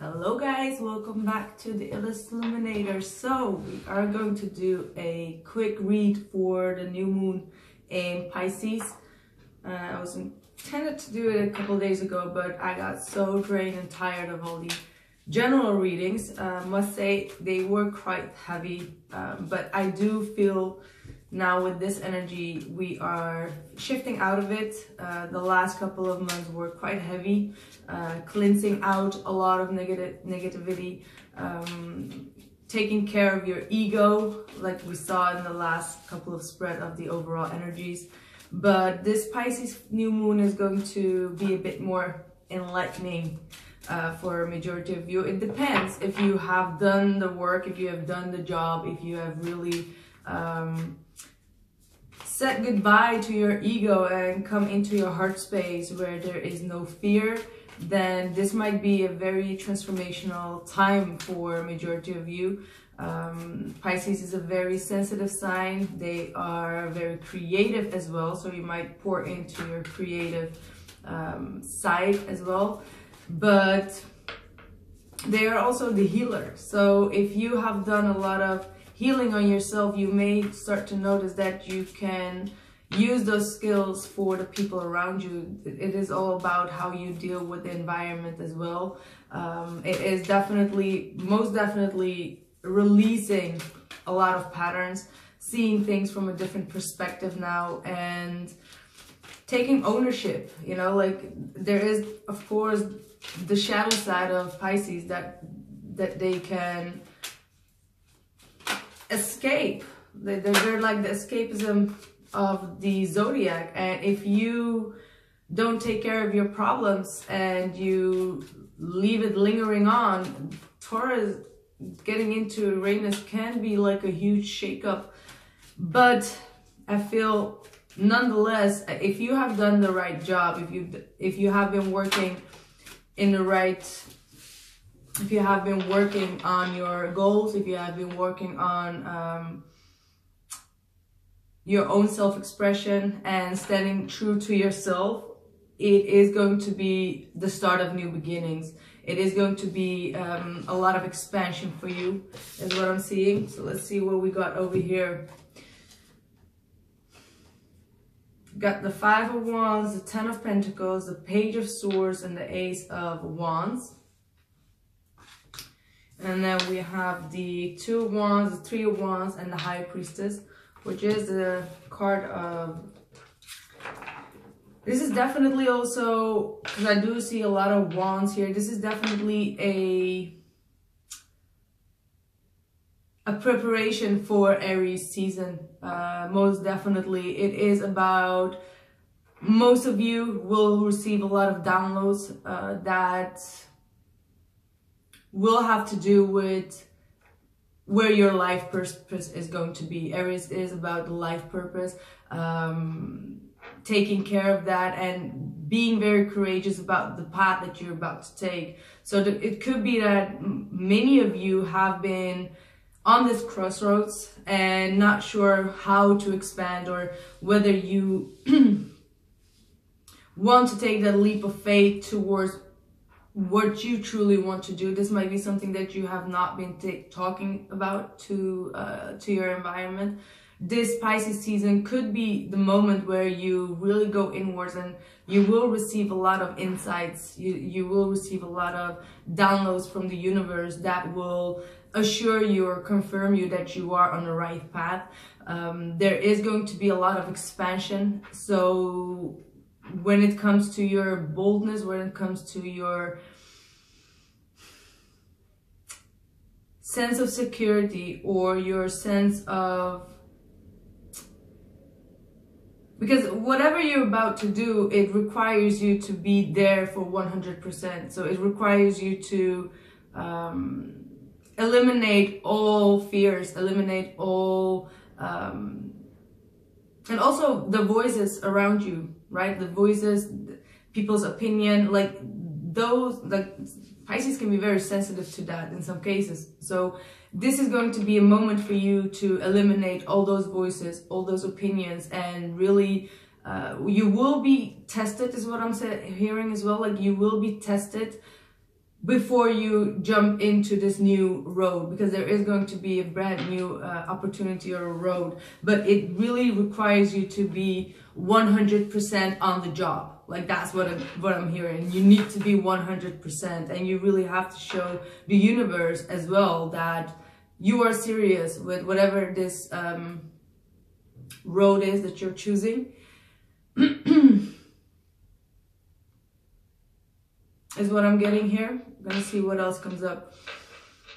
Hello guys, welcome back to the Illest Illuminator. So we are going to do a quick read for the new moon in Pisces. I was intended to do it a couple days ago, but I got so drained and tired of all the general readings. Must say they were quite heavy, but I do feel now with this energy we are shifting out of it. The last couple of months were quite heavy, cleansing out a lot of negativity, taking care of your ego like we saw in the last couple of spread of the overall energies. But this Pisces new moon is going to be a bit more enlightening for a majority of you. It depends if you have done the work, if you have done the job, if you have really said goodbye to your ego and come into your heart space where there is no fear, then this might be a very transformational time for a majority of you. Pisces is a very sensitive sign. They are very creative as well, so you might pour into your creative side as well. But they are also the healer. So if you have done a lot of healing on yourself, you may start to notice that you can use those skills for the people around you. It is all about how you deal with the environment as well. It is definitely, most definitely releasing a lot of patterns, seeing things from a different perspective now, and taking ownership. You know, like there is, of course, the shadow side of Pisces that they can escape. They're like the escapism of the zodiac, and if you don't take care of your problems and you leave it lingering on, Taurus getting into Uranus can be like a huge shakeup. But I feel nonetheless, if you have done the right job, if you have been working in the right, if you have been working on your goals, if you have been working on your own self-expression and standing true to yourself, it is going to be the start of new beginnings. It is going to be a lot of expansion for you, is what I'm seeing. So let's see what we got over here. Got the Five of Wands, the Ten of Pentacles, the Page of Swords, and the Ace of Wands. And then we have the Two of Wands, the Three of Wands, and the High Priestess, which is the card of... This is definitely also, because I do see a lot of wands here, this is definitely a preparation for Aries season. Most definitely. It is about, most of you will receive a lot of downloads that will have to do with where your life purpose is going to be. Aries is about the life purpose, taking care of that and being very courageous about the path that you're about to take. So it could be that many of you have been on this crossroads and not sure how to expand, or whether you want to take that leap of faith towards what you truly want to do. This might be something that you have not been talking about to your environment. This Pisces season could be the moment where you really go inwards, and you will receive a lot of insights. You will receive a lot of downloads from the universe that will assure you or confirm you that you are on the right path. There is going to be a lot of expansion. So when it comes to your boldness, when it comes to your sense of security, or your sense of, because whatever you're about to do, it requires you to be there for 100%. So it requires you to eliminate all fears, eliminate all, and also the voices around you, right? The voices, people's opinion, like those, like Pisces can be very sensitive to that in some cases. So this is going to be a moment for you to eliminate all those voices, all those opinions, and really you will be tested, is what I'm hearing as well. Like you will be tested before you jump into this new road, because there is going to be a brand new opportunity or a road, but it really requires you to be 100% on the job. Like that's what I'm hearing. You need to be 100%, and you really have to show the universe as well that you are serious with whatever this road is that you're choosing. Is what I'm getting here. I'm gonna see what else comes up.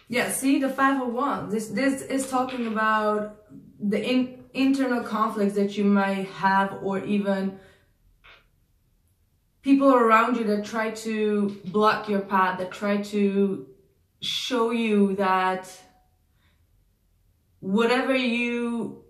Yeah, see the 5 of Wands. This is talking about the internal conflicts that you might have, or even people around you that try to block your path, that try to show you that whatever you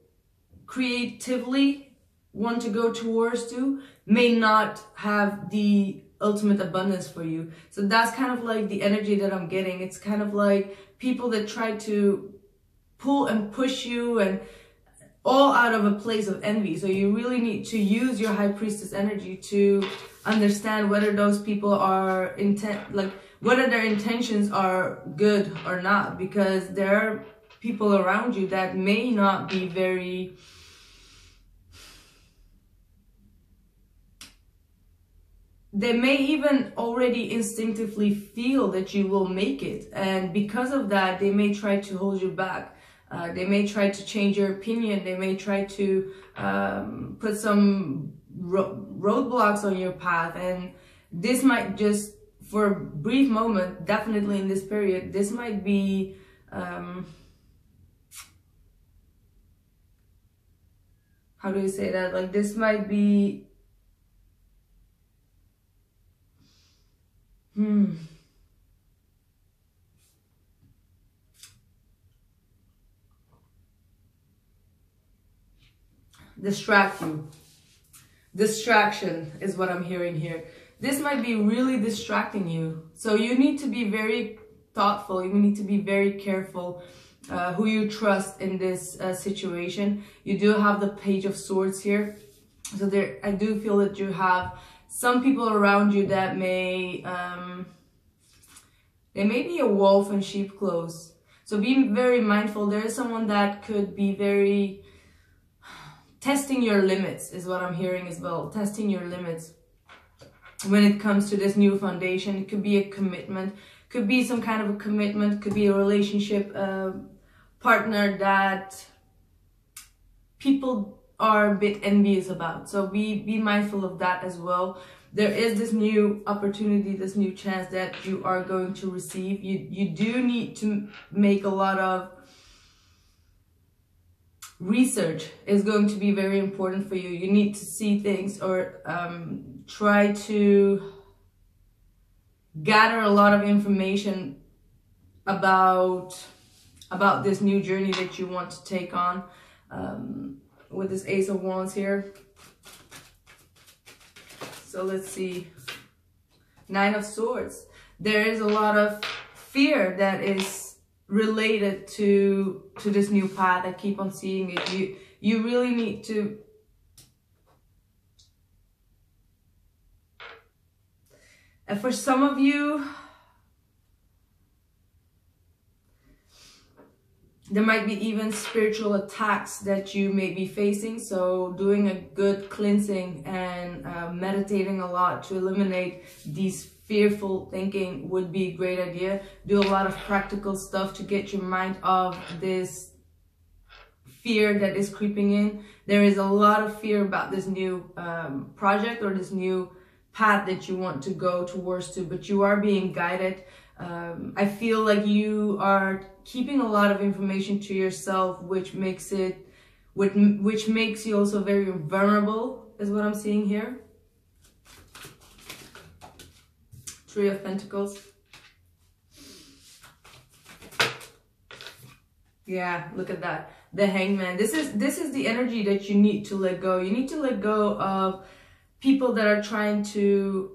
creatively want to go towards to may not have the ultimate abundance for you. So that's kind of like the energy that I'm getting. It's kind of like people that try to pull and push you, and all out of a place of envy. So you really need to use your High Priestess energy to understand whether those people are whether their intentions are good or not, because there are people around you that may not be very they may even already instinctively feel that you will make it, and because of that they may try to hold you back. They may try to change your opinion. They may try to put some roadblocks on your path, and this might just, for a brief moment, definitely in this period, this might be how do you say that? Like this might be distract you. Distraction is what I'm hearing here. This might be really distracting you. So you need to be very thoughtful. You need to be very careful who you trust in this situation. You do have the Page of Swords here. So there, I do feel that you have some people around you that may, they may be a wolf in sheep clothes. So be very mindful. There is someone that could be very testing your limits, is what I'm hearing as well. Testing your limits when it comes to this new foundation. It could be a commitment, could be some kind of a commitment, could be a relationship partner that people are a bit envious about. So be mindful of that as well. There is this new opportunity, this new chance that you are going to receive. You do need to make a lot of research. Is going to be very important for you. You need to see things, or try to gather a lot of information about this new journey that you want to take on. With this Ace of Wands here. So let's see. 9 of Swords. There is a lot of fear that is related to this new path. I keep on seeing it. You really need to and for some of you, there might be even spiritual attacks that you may be facing. So doing a good cleansing and meditating a lot to eliminate these fearful thinking would be a great idea. Do a lot of practical stuff to get your mind off this fear that is creeping in. There is a lot of fear about this new project or this new path that you want to go towards to, but you are being guided. I feel like you are keeping a lot of information to yourself, which makes you also very vulnerable, is what I'm seeing here. Three of Pentacles. Yeah, look at that. The Hangman. This is the energy that you need to let go. You need to let go of people that are trying to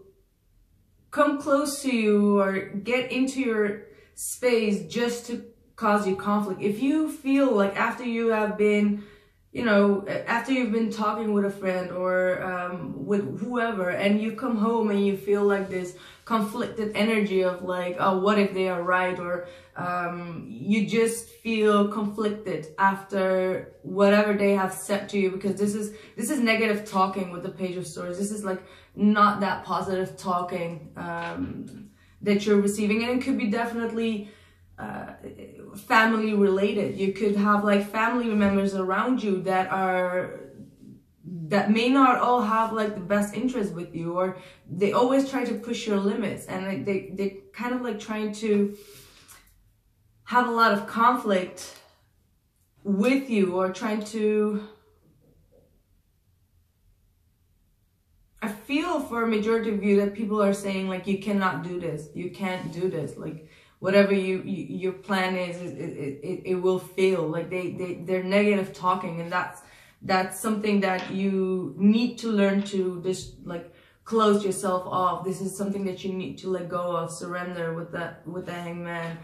come close to you or get into your space just to cause you conflict. If you feel like after you have been you know, after you've been talking with a friend or with whoever, and you come home and you feel like this conflicted energy of like, oh, what if they are right? Or you just feel conflicted after whatever they have said to you, because this is negative talking with the Page of Swords. This is like not that positive talking that you're receiving, and it could be definitely family related. You could have like family members around you that may not all have like the best interest with you, or they always try to push your limits, and like they kind of like trying to have a lot of conflict with you, or trying to, I feel for a majority of you that people are saying like, you cannot do this, you can't do this, like whatever your plan is, it will fail. Like they're negative talking, and that's something that you need to learn to just like close yourself off. This is something that you need to let go of, surrender with the Hangman.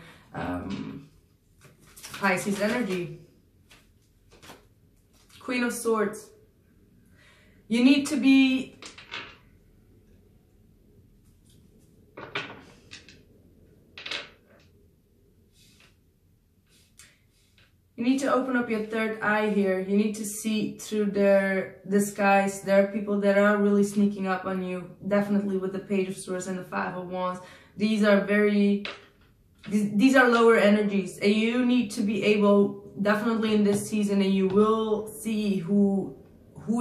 Pisces energy. Queen of Swords. You need to be You need to open up your third eye here. You need to see through their disguise. There are people that are really sneaking up on you. Definitely with the Page of Swords and the Five of Wands. These are lower energies. And you need to be able, definitely in this season, and you will see who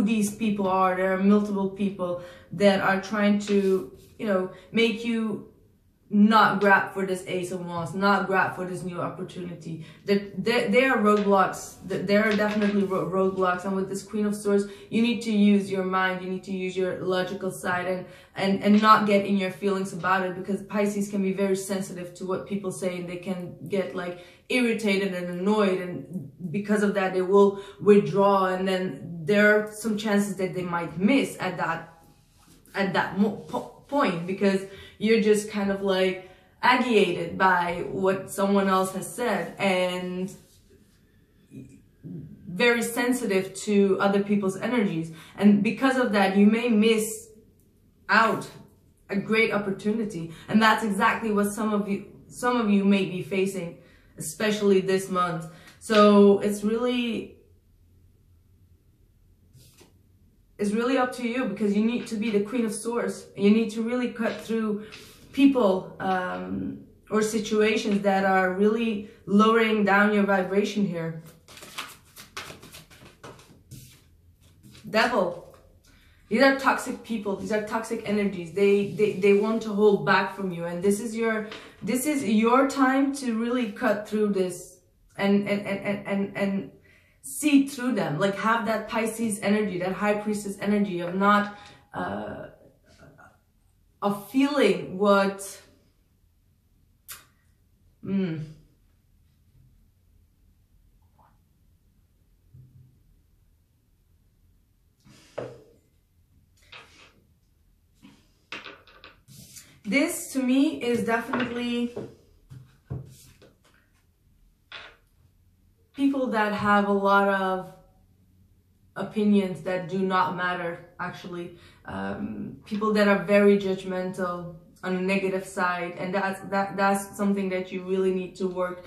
these people are. There are multiple people that are trying to, you know, make you not grab for this Ace of Wands, not grab for this new opportunity. There are roadblocks. There are definitely roadblocks. And with this Queen of Swords, you need to use your mind. You need to use your logical side and not get in your feelings about it, because Pisces can be very sensitive to what people say, and they can get like irritated and annoyed, and because of that they will withdraw, and then there are some chances that they might miss at that point, because you're just kind of like agitated by what someone else has said and very sensitive to other people's energies. And because of that, you may miss out a great opportunity. And that's exactly what some of you may be facing, especially this month. So it's really up to you, because you need to be the Queen of Swords. You need to really cut through people or situations that are really lowering down your vibration here. Devil. These are toxic people. These are toxic energies. They want to hold back from you, and this is your time to really cut through this and see through them. Like, have that Pisces energy, that High Priestess energy of not of feeling what this to me is definitely people that have a lot of opinions that do not matter, actually. People that are very judgmental on the negative side, and that's something that you really need to work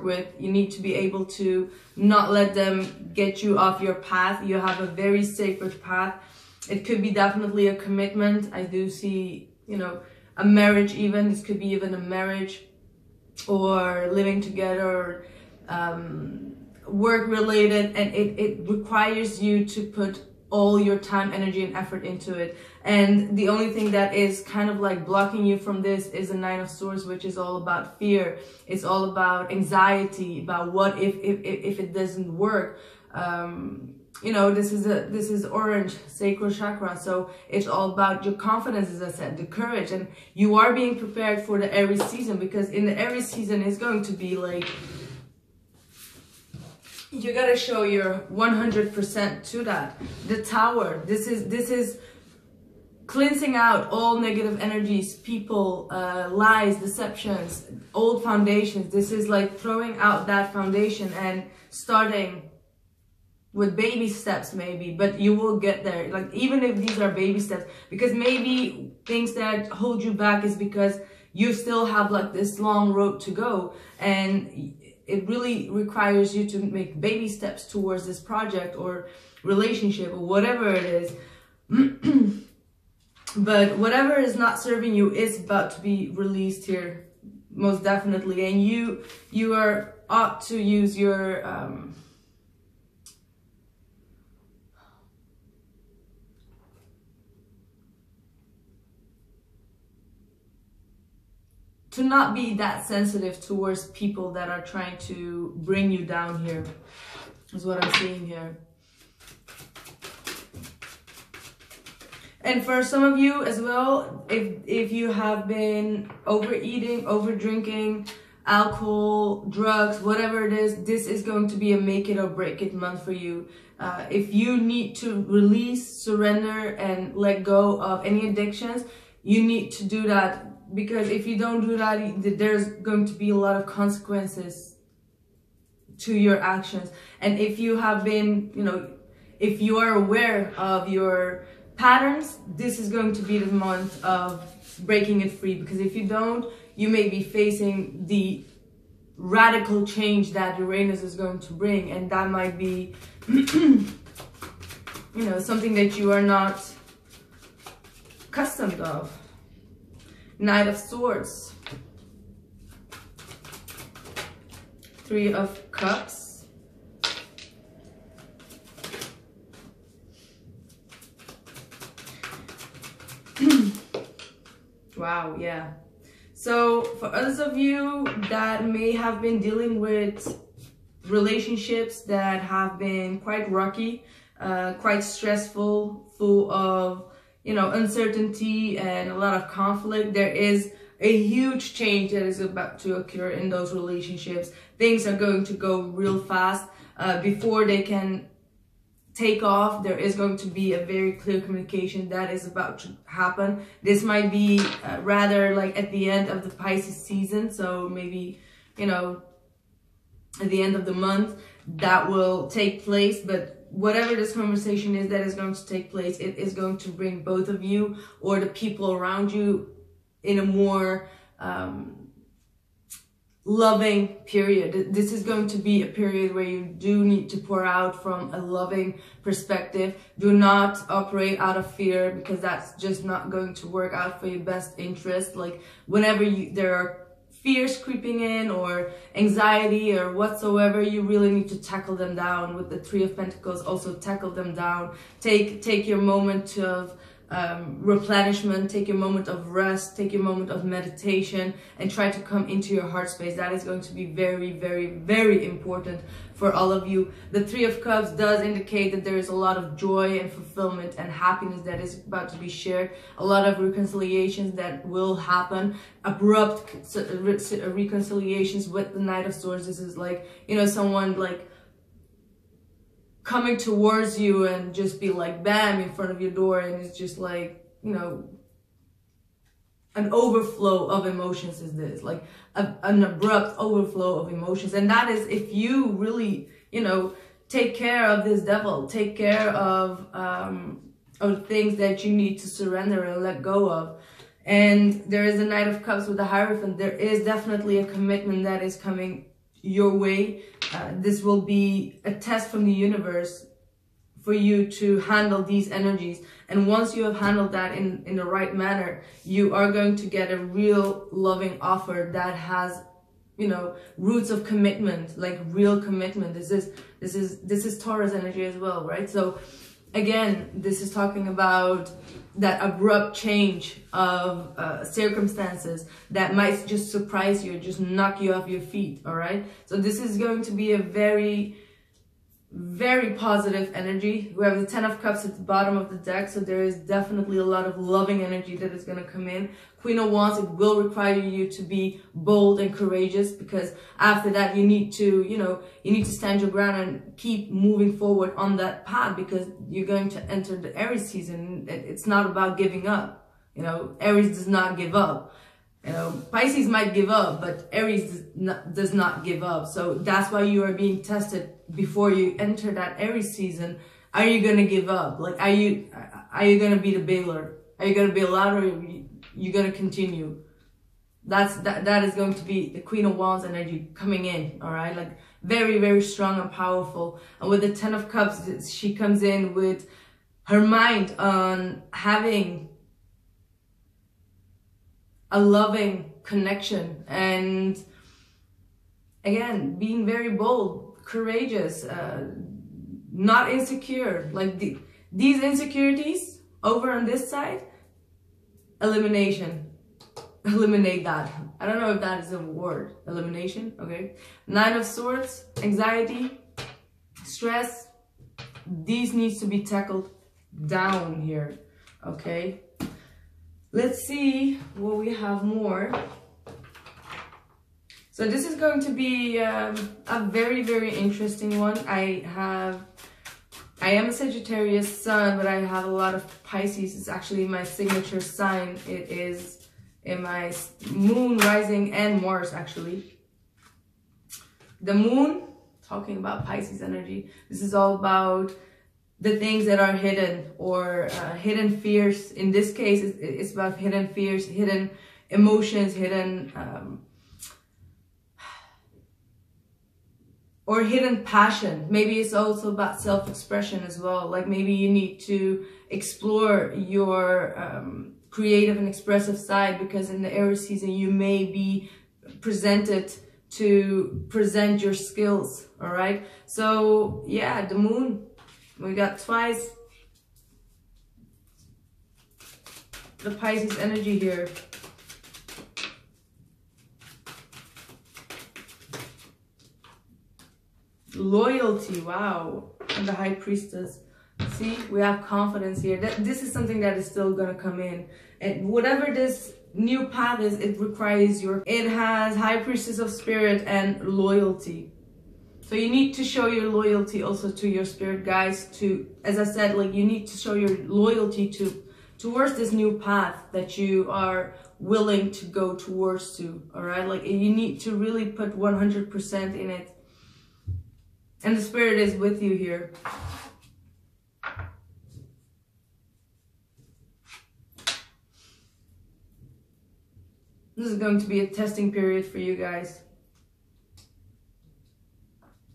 with. You need to be able to not let them get you off your path. You have a very sacred path. It could be definitely a commitment. I do see, you know, a marriage even. This could be even a marriage, or living together, work related, and it requires you to put all your time, energy, and effort into it. And the only thing that is kind of like blocking you from this is the Nine of Swords, which is all about fear. It's all about anxiety, about what if it doesn't work. You know, this is orange, sacral chakra, so it's all about your confidence, as I said, the courage, and you are being prepared for the Aries season, because in the Aries season it's going to be like, you gotta show your 100% to that. The Tower, this is cleansing out all negative energies, people, lies, deceptions, old foundations. This is like throwing out that foundation and starting with baby steps maybe, but you will get there. Like, even if these are baby steps, because maybe things that hold you back is because you still have like this long road to go, and it really requires you to make baby steps towards this project or relationship or whatever it is. But whatever is not serving you is about to be released here, most definitely. And you ought to use your to not be that sensitive towards people that are trying to bring you down here, is what I'm seeing here. And for some of you as well, if you have been overeating, over drinking, alcohol, drugs, whatever it is, this is going to be a make it or break it month for you. If you need to release, surrender, and let go of any addictions, you need to do that, because if you don't do that, there's going to be a lot of consequences to your actions. And if you have been, you know, if you are aware of your patterns, this is going to be the month of breaking it free, because if you don't, you may be facing the radical change that Uranus is going to bring, and that might be you know, something that you are not accustomed of. Knight of Swords, Three of Cups, wow, yeah. So for others of you that may have been dealing with relationships that have been quite rocky, quite stressful, full of, you know, uncertainty and a lot of conflict, there is a huge change that is about to occur in those relationships. Things are going to go real fast. Before they can take off, there is going to be a very clear communication that is about to happen. This might be rather like at the end of the Pisces season, so maybe, you know, at the end of the month that will take place. But whatever this conversation is that is going to take place, it is going to bring both of you or the people around you in a more loving period. This is going to be a period where you do need to pour out from a loving perspective. Do not operate out of fear, because that's just not going to work out for your best interest. Like, whenever there are fears creeping in or anxiety or whatsoever, you really need to tackle them down. With the Three of Pentacles, also tackle them down. Take your moment of replenishment, take your moment of rest, take your moment of meditation, and try to come into your heart space. That is going to be very, very, very important for all of you. The Three of Cups does indicate that there is a lot of joy and fulfillment and happiness that is about to be shared, a lot of reconciliations that will happen, abrupt reconciliations with the Knight of Swords. This is like, you know, someone like coming towards you and just be like bam in front of your door, and it's just like, you know, an overflow of emotions is this, like an abrupt overflow of emotions. And that is if you really, you know, take care of this devil, take care of things that you need to surrender and let go of. And there is a Knight of Cups with the Hierophant. There is definitely a commitment that is coming your way. This will be a test from the universe for you to handle these energies. And once you have handled that in the right manner, you are going to get a real loving offer that has, you know, roots of commitment, like real commitment. This is Taurus energy as well, right? So again, this is talking about that abrupt change of circumstances that might just surprise you, just knock you off your feet, all right? So this is going to be a very, very positive energy. We have the Ten of Cups at the bottom of the deck, so there is definitely a lot of loving energy that is going to come in. Queen of Wands, it will require you to be bold and courageous, because after that you need to, you know, you need to stand your ground and keep moving forward on that path, because you're going to enter the Aries season. It's not about giving up. You know, Aries does not give up. You know, Pisces might give up, but Aries does not give up. So that's why you are being tested before you enter that Aries season. Are you gonna give up? Like, are you gonna be the bailer? Are you gonna bail out, or are you gonna continue? That is going to be the Queen of Wands energy coming in. All right, like very, very strong and powerful. And with the Ten of Cups, she comes in with her mind on having a loving connection, and again, being very bold, courageous, not insecure. Like these insecurities over on this side, elimination. Eliminate that. I don't know if that is a word. Elimination. Okay. Nine of Swords, anxiety, stress. These needs to be tackled down here. Okay. Let's see what we have more. So this is going to be a very, very interesting one. I am a Sagittarius sun, but I have a lot of Pisces. It's actually my signature sign. It is in my moon, rising, and Mars, actually. The moon, talking about Pisces energy. This is all about the things that are hidden, or hidden fears. In this case, it's about hidden fears, hidden emotions, hidden or hidden passion. Maybe it's also about self-expression as well. Like maybe you need to explore your creative and expressive side, because in the Aries season you may be presented to present your skills. All right, so yeah, the moon, we got twice the Pisces energy here. Loyalty, wow, and the High Priestess. See, we have confidence here. This is something that is still gonna come in, and whatever this new path is, it requires it has High Priestess of Spirit and loyalty. So you need to show your loyalty also to your spirit guides. To, as I said, like you need to show your loyalty towards this new path that you are willing to go towards to. All right, like you need to really put 100% in it, and the spirit is with you here. This is going to be a testing period for you guys.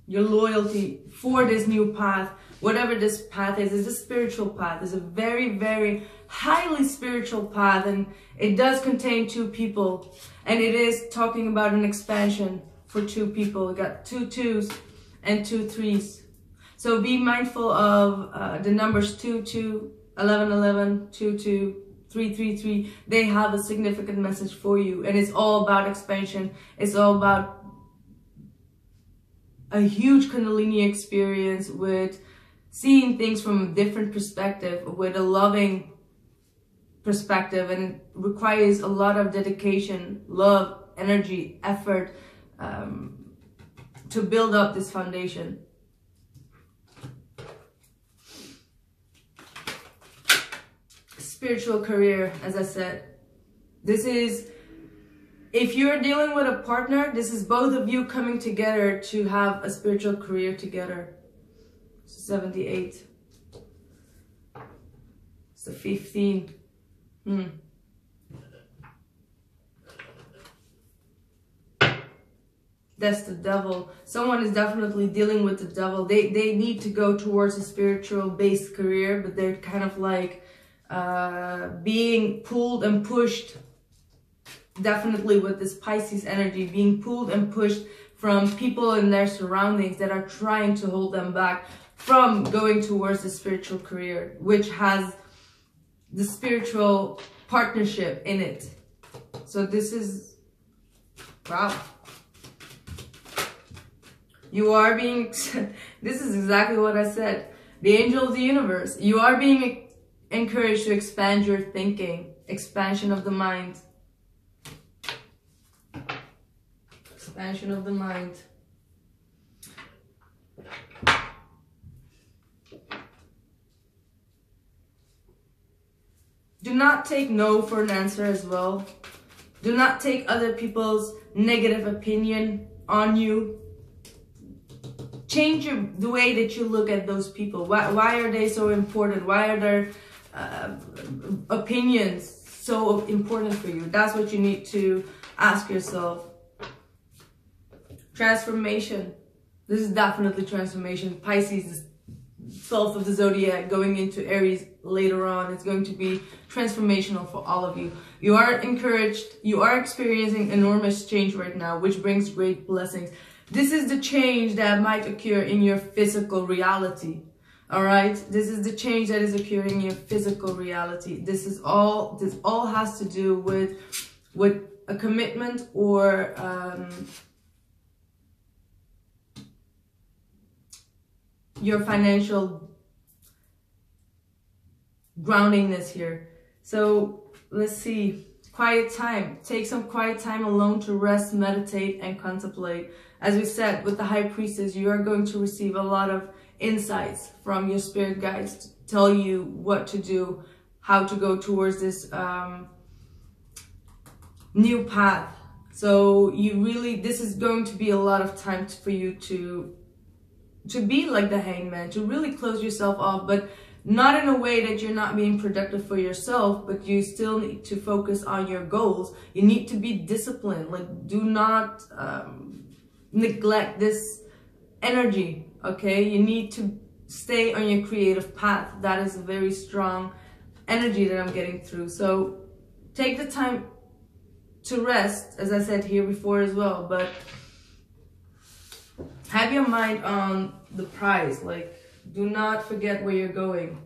Your loyalty for this new path, whatever this path is a spiritual path. It's a very, very highly spiritual path, and it does contain two people, and it is talking about an expansion for two people. We got 2 2s and 2 3s. So be mindful of the numbers 2 2, 11 11, 2 2, 3 3 3. They have a significant message for you, and it's all about expansion. It's all about a huge Kundalini experience with seeing things from a different perspective, with a loving perspective, and it requires a lot of dedication, love, energy, effort to build up this foundation. Spiritual career, as I said, this is, if you're dealing with a partner, this is both of you coming together to have a spiritual career together. 78. It's the 15. That's the devil. Someone is definitely dealing with the devil. They need to go towards a spiritual based career, but they're kind of like being pulled and pushed. Definitely with this Pisces energy, being pulled and pushed from people in their surroundings that are trying to hold them back from going towards the spiritual career, which has the spiritual partnership in it. So this is, wow. You are being, this is exactly what I said. The angel of the universe. You are being encouraged to expand your thinking, expansion of the mind. Expansion of the mind. Do not take no for an answer as well. Do not take other people's negative opinion on you. Change the way that you look at those people. Why are they so important? Why are their opinions so important for you? That's what you need to ask yourself. Transformation. This is definitely transformation. Pisces is 12th of the zodiac, going into Aries later on. It's going to be transformational for all of you. You are encouraged. You are experiencing enormous change right now, which brings great blessings. This is the change that might occur in your physical reality. All right. This is the change that is occurring in your physical reality. This all has to do with a commitment or your financial groundingness here. So let's see. Quiet time. Take some quiet time alone to rest, meditate, and contemplate. As we said, with the High Priestess, you are going to receive a lot of insights from your spirit guides to tell you what to do, how to go towards this new path. So this is going to be a lot of time for you to be like the Hangman, to really close yourself off, but not in a way that you're not being productive for yourself, but you still need to focus on your goals. You need to be disciplined. Like, do not neglect this energy, okay? You need to stay on your creative path. That is a very strong energy that I'm getting through. So take the time to rest, as I said here before as well, but have your mind on the prize. Like, do not forget where you're going.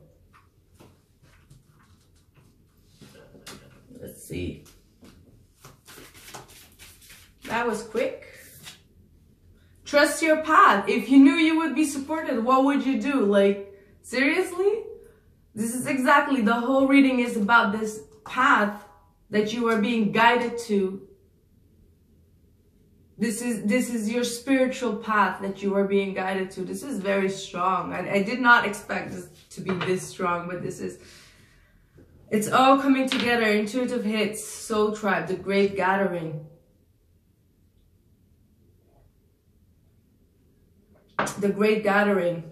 Let's see. That was quick. Trust your path. If you knew you would be supported, what would you do? Like, seriously? This is exactly, the whole reading is about this path that you are being guided to. This is your spiritual path that you are being guided to. This is very strong. I did not expect this to be this strong, but it's all coming together. Intuitive hits, Soul Tribe, the Great Gathering. The Great Gathering.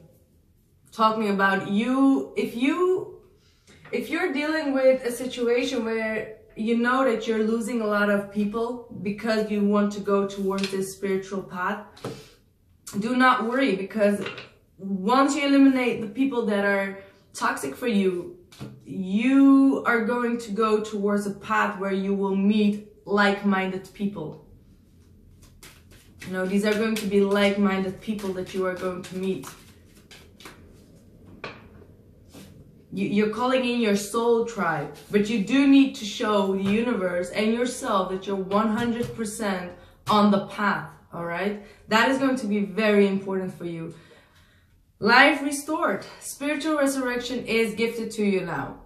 Talking about you, if you're dealing with a situation where you know that you're losing a lot of people because you want to go towards this spiritual path, do not worry, because once you eliminate the people that are toxic for you, you are going to go towards a path where you will meet like-minded people. You know, these are going to be like-minded people that you are going to meet. You're calling in your soul tribe, but you do need to show the universe and yourself that you're 100% on the path, all right? That is going to be very important for you. Life restored. Spiritual resurrection is gifted to you now.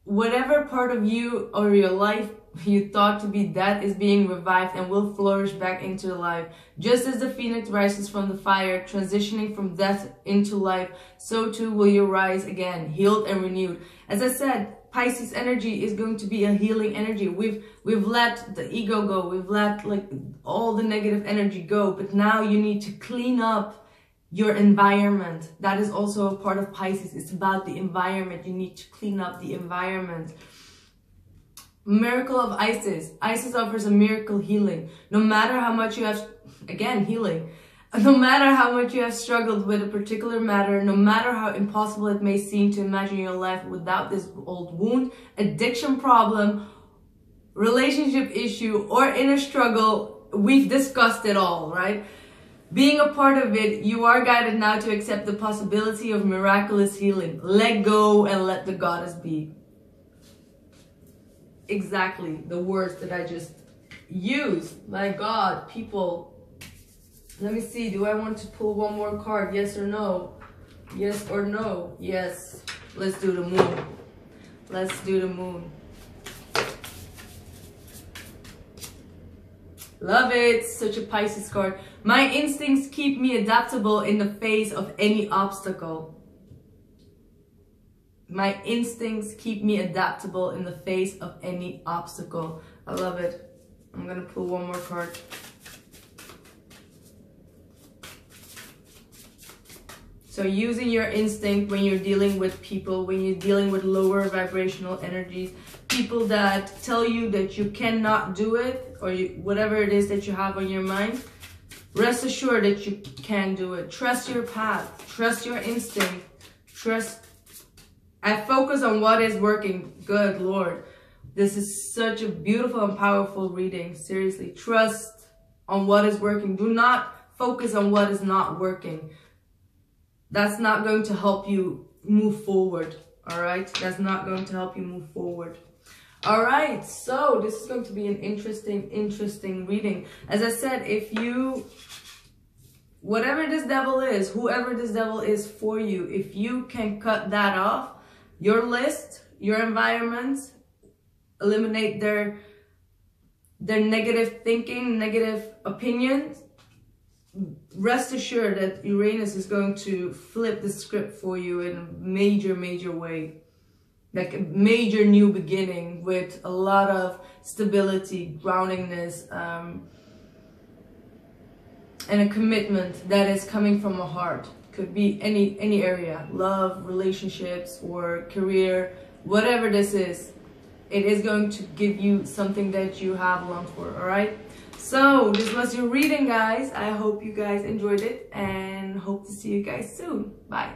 Whatever part of you or your life you thought to be dead is being revived and will flourish back into life. Just as the phoenix rises from the fire, transitioning from death into life, so too will you rise again, healed and renewed. As I said, Pisces energy is going to be a healing energy. We've let the ego go. We've let like all the negative energy go. But now you need to clean up your environment. That is also a part of Pisces. It's about the environment. You need to clean up the environment. Miracle of Isis. Isis offers a miracle healing. No matter how much you have, again, healing. No matter how much you have struggled with a particular matter, no matter how impossible it may seem to imagine your life without this old wound, addiction problem, relationship issue, or inner struggle, we've discussed it all, right? Being a part of it, you are guided now to accept the possibility of miraculous healing. Let go and let the goddess be. Exactly the words that I just used. My God, people. Let me see. Do I want to pull one more card? Yes or no? Yes or no? Yes. Let's do the moon. Let's do the moon. Love it. Such a Pisces card. My instincts keep me adaptable in the face of any obstacle. My instincts keep me adaptable in the face of any obstacle. I love it. I'm gonna pull one more card. So using your instinct when you're dealing with people, when you're dealing with lower vibrational energies, people that tell you that you cannot do it, or whatever it is that you have on your mind, rest assured that you can do it. Trust your path, trust your instinct, trust. I focus on what is working. Good Lord. This is such a beautiful and powerful reading. Seriously, trust on what is working. Do not focus on what is not working. That's not going to help you move forward. All right? That's not going to help you move forward. All right. So this is going to be an interesting reading. As I said, if you, whatever this devil is, whoever this devil is for you, if you can cut that off, your list, your environment, eliminate their negative thinking, negative opinions, rest assured that Uranus is going to flip the script for you in a major way. Like a major new beginning with a lot of stability, groundingness, and a commitment that is coming from a heart. Could be any area, love, relationships, or career, whatever this is. It is going to give you something that you have longed for, all right? So this was your reading, guys. I hope you guys enjoyed it and hope to see you guys soon. Bye.